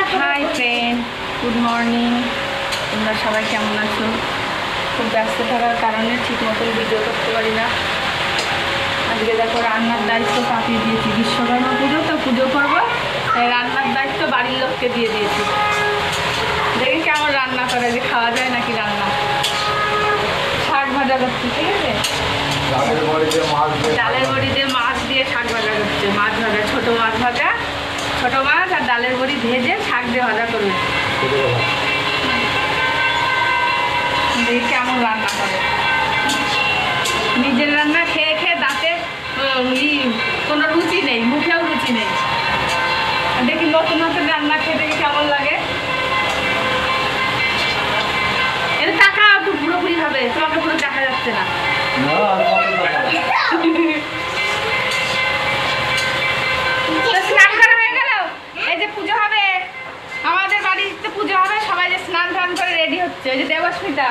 Hi friend, good morning. তোমরা সবাই কেমন আছো? খুব ব্যস্ত থাকার কারণে ঠিক মতন ভিডিও করতে পারি না। আজকে দেখো রান্নার দায়িত্ব কাটিয়ে দিয়েছি। বিশ্বকর্মা পুজো তো পুজো করবো, তাই রান্নার দায়িত্ব বাড়ির লোককে দিয়ে দিয়েছি। দেখি কেমন রান্না করে, যে খাওয়া যায় নাকি রান্না। শাক ভাজা করছি, ঠিক আছে? ডালের বড়ি দিয়ে মাছ দিয়ে শাক ভাজা করছে। মাছ ভাজা, ছোটো মাছ ভাজা, ছোটো মাছ আর ডালের বড়ি ভেজে শাক দিয়ে ভাজা করবে। দেখি কেমন রান্না করে। নিজের রান্না খেয়ে খেয়ে দাঁতে কোনো রুচি নেই, মুখেও রুচি নেই। দেখি নতুন নতুন রান্না খেয়ে দেখি কেমন লাগে। এটা টাকা একটু পুরোপুরি হবে, তোমাকে পুরো দেখা যাচ্ছে না। স্নান করা হয়ে গেল, এই যে পুজো হবে আমাদের বাড়িতে, পুজো হবে, সবাই যে স্নান টান করে রেডি হচ্ছে। ওই যে দেবস্মিতা